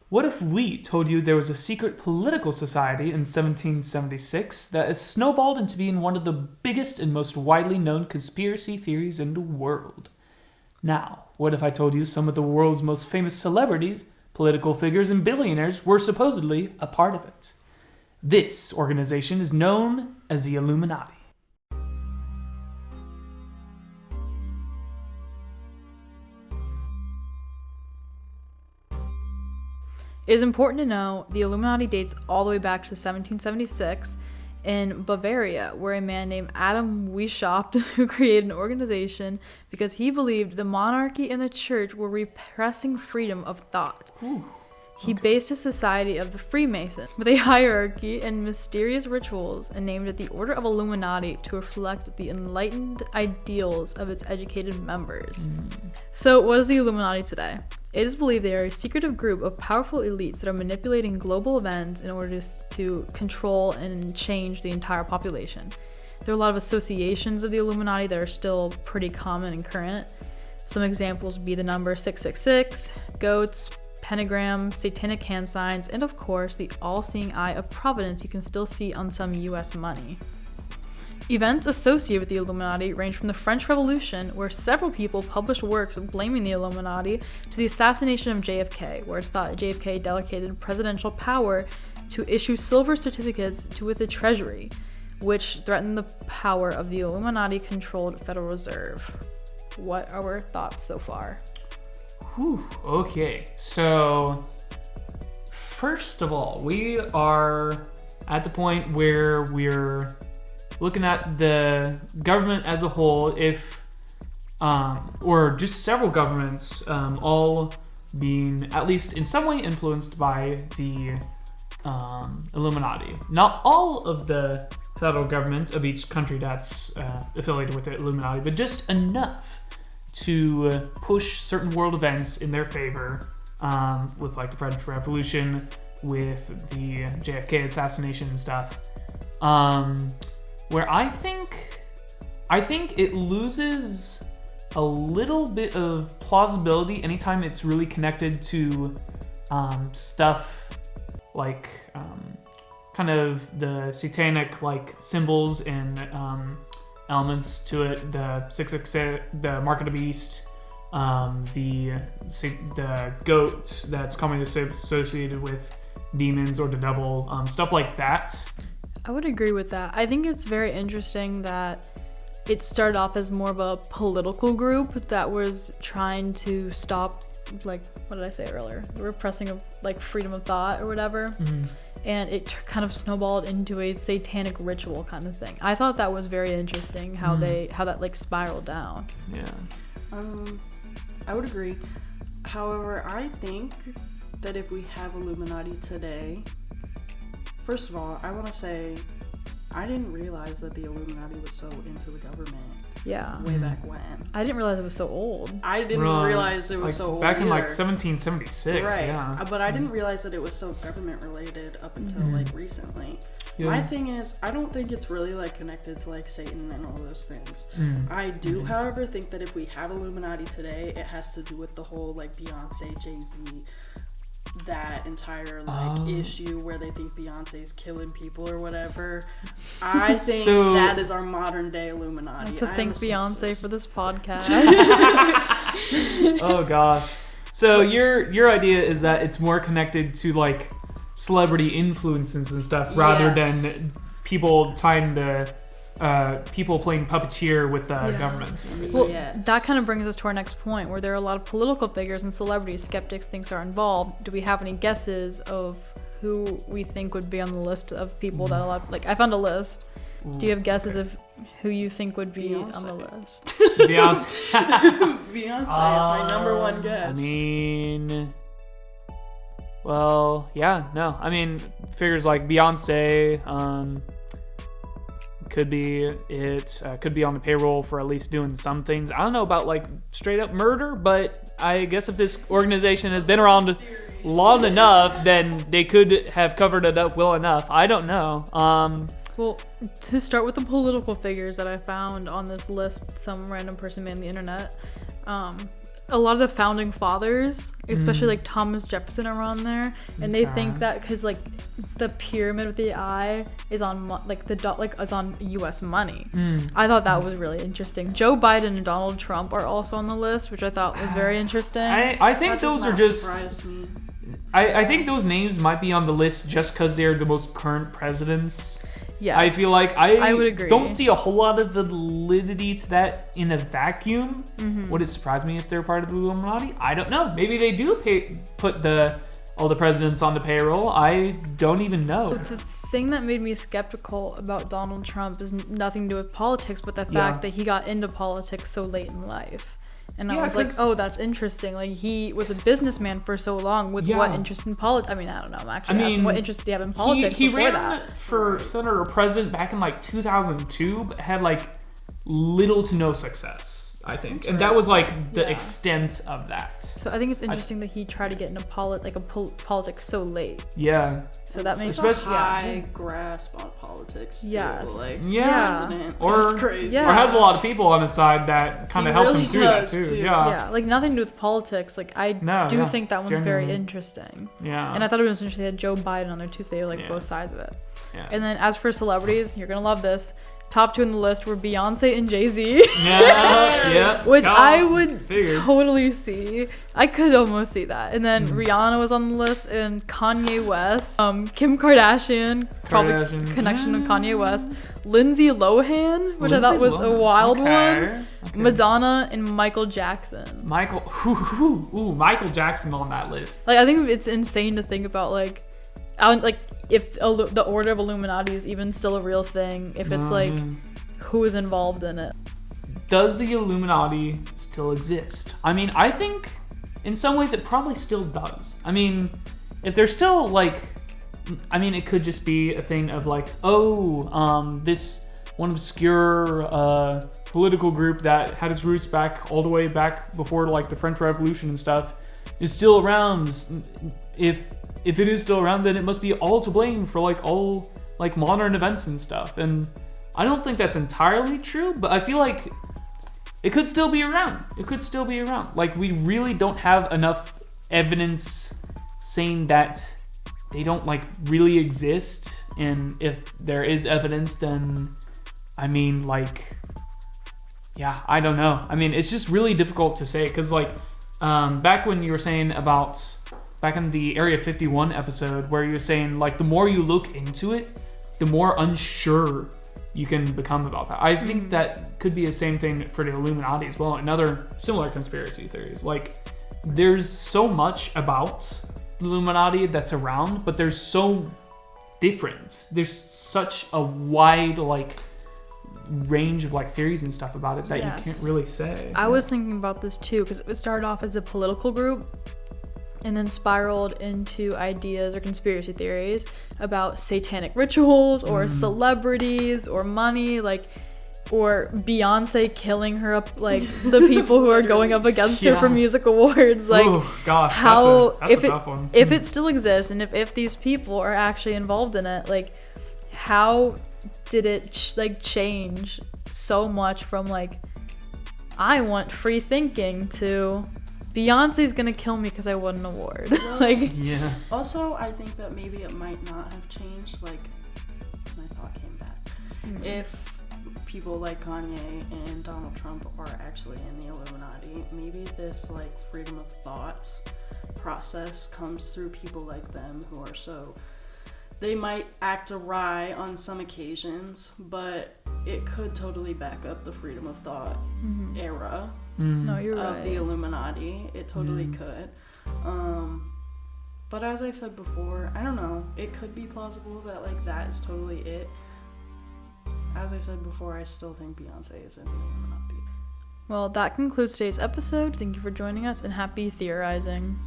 What if we told you there was a secret political society in 1776 that has snowballed into being one of the biggest and most widely known conspiracy theories in the world? Now, what if I told you some of the world's most famous celebrities, political figures, and billionaires were supposedly a part of it? This organization is known as the Illuminati. It is important to know the Illuminati dates all the way back to 1776 in Bavaria, where a man named Adam Weishaupt who created an organization because he believed the monarchy and the church were repressing freedom of thought. He based a society of the Freemasons with a hierarchy and mysterious rituals and named it the Order of Illuminati to reflect the enlightened ideals of its educated members. So what is the Illuminati today? It is believed they are a secretive group of powerful elites that are manipulating global events in order to control and change the entire population. There are a lot of associations of the Illuminati that are still pretty common and current. Some examples would be the number 666, goats, pentagram, satanic hand signs, and of course the all-seeing eye of providence you can still see on some US money. Events associated with the Illuminati range from the French Revolution, where several people published works blaming the Illuminati, to the assassination of JFK, where it's thought JFK delegated presidential power to issue silver certificates with the Treasury, which threatened the power of the Illuminati-controlled Federal Reserve. What are our thoughts so far? Okay, so first of all, we are at the point where we're looking at the government as a whole, or just several governments, all being at least in some way influenced by the Illuminati. Not all of the federal government of each country that's affiliated with the Illuminati, but just enough to push certain world events in their favor, with like the French Revolution, with the JFK assassination and stuff. Where I think it loses a little bit of plausibility anytime it's really connected to stuff like kind of the satanic like symbols and elements to it. The 666, the Mark of the Beast, the goat that's commonly associated with demons or the devil, stuff like that. I would agree with that. I think it's very interesting that it started off as more of a political group that was trying to stop, like, what did I say earlier? The repressing of, like, freedom of thought or whatever. And it kind of snowballed into a satanic ritual kind of thing. I thought that was very interesting how that, like, spiraled down. Yeah. I would agree. However, I think that if we have Illuminati today, first of all, I want to say I didn't realize that the Illuminati was so into the government. Yeah. Way back when. I didn't realize it was so old. I didn't realize it was like so old. Back in like 1776. Right. Yeah. But I didn't realize that it was so government related up until like recently. Yeah. My thing is, I don't think it's really like connected to like Satan and all those things. I do, however, think that if we have Illuminati today, it has to do with the whole like Beyonce, Jay-Z, that entire like issue where they think Beyonce's killing people or whatever. I think that is our modern day Illuminati. To thank Beyonce for this podcast. Oh gosh. So your idea is that it's more connected to like celebrity influences and stuff rather than people tying the people playing puppeteer with the government. Well, that kind of brings us to our next point, where there are a lot of political figures and celebrities skeptics thinks are involved. Do we have any guesses of who we think would be on the list of people that a lot, like, I found a list. Do you have guesses of who you think would be on the list? Beyonce. Beyonce is my number one guess. I mean, well, yeah, no. I mean, figures like Beyonce, could be it. Could be on the payroll for at least doing some things. I don't know about like straight up murder, but I guess if this organization has been around long enough, then they could have covered it up well enough. I don't know. Well, to start with the political figures that I found on this list, some random person made on the internet. a lot of the founding fathers, especially like Thomas Jefferson, are on there, and they think that because like the pyramid with the eye is on like the dot like is on U.S. money. I thought that was really interesting. Joe Biden and Donald Trump are also on the list, which I thought was very interesting. I think those are just. I think those names might be on the list just because they're the most current presidents. Yes. I feel like I would agree. Don't see a whole lot of validity to that in a vacuum. Would it surprise me if they're part of the Illuminati? I don't know. Maybe they do put all the presidents on the payroll. I don't even know. But the thing that made me skeptical about Donald Trump is nothing to do with politics, but the fact that he got into politics so late in life. And I was like, oh, that's interesting. Like, he was a businessman for so long with what interest in politics? I mean, I don't know. I'm actually asking, what interest did he have in politics before that? He ran for senator or president back in, like, 2002, but had, like, little to no success, I think. And that was, like, the extent of that. So I think it's interesting that he tried to get into politics so late. Yeah. So that makes sense. Especially high grasp on politics, too. Yes. Like, president. Or crazy. Or has a lot of people on his side that kind of help him through that, too. Yeah, like, nothing to do with politics. Like, I do think that one's very interesting. Yeah. And I thought it was interesting they had Joe Biden on there, too, so they were, like, both sides of it. Yeah. And then as for celebrities, you're going to love this. Top 2 in the list were Beyonce and Jay-Z. Which I would totally see. I could almost see that. And then Rihanna was on the list, and Kanye West. Kim Kardashian, probably connection to Kanye West. Lindsay Lohan, which I thought was a wild one. Okay. Madonna and Michael Jackson. Michael Jackson on that list. Like, I think it's insane to think about, like if the Order of Illuminati is even still a real thing, if it's like who is involved in it. Does the Illuminati still exist? I mean, I think in some ways it probably still does. I mean, if they're still like, I mean, it could just be a thing of like, this one obscure political group that had its roots all the way back before like the French Revolution and stuff is still around. If it is still around, then it must be all to blame for like all like modern events and stuff. And I don't think that's entirely true, but I feel like it could still be around. Like, we really don't have enough evidence saying that they don't like really exist. And if there is evidence, then I mean, like, I don't know. I mean, it's just really difficult to say because like back when you were saying about back in the Area 51 episode where you were saying, like, the more you look into it, the more unsure you can become about that. I think that could be the same thing for the Illuminati as well, and other similar conspiracy theories. Like, there's so much about the Illuminati that's around, but there's so different. There's such a wide, like, range of, like, theories and stuff about it that you can't really say. I was thinking about this, too, because it started off as a political group, and then spiraled into ideas or conspiracy theories about satanic rituals or celebrities or money, like, or Beyonce killing her up, like the people who are going up against her for music awards. Like, that's a tough one. If it still exists and if these people are actually involved in it, like, how did it change so much from like, I want free thinking to Beyonce's gonna kill me because I won an award. Well, also, I think that maybe it might not have changed. Like, my thought came back. If people like Kanye and Donald Trump are actually in the Illuminati, maybe this like freedom of thought process comes through people like them who are so. They might act awry on some occasions, but it could totally back up the freedom of thought era. No, you're right. Of the Illuminati. It totally could. But as I said before, I don't know. It could be plausible that like that is totally it. As I said before, I still think Beyonce is in the Illuminati. Well, that concludes today's episode. Thank you for joining us and happy theorizing.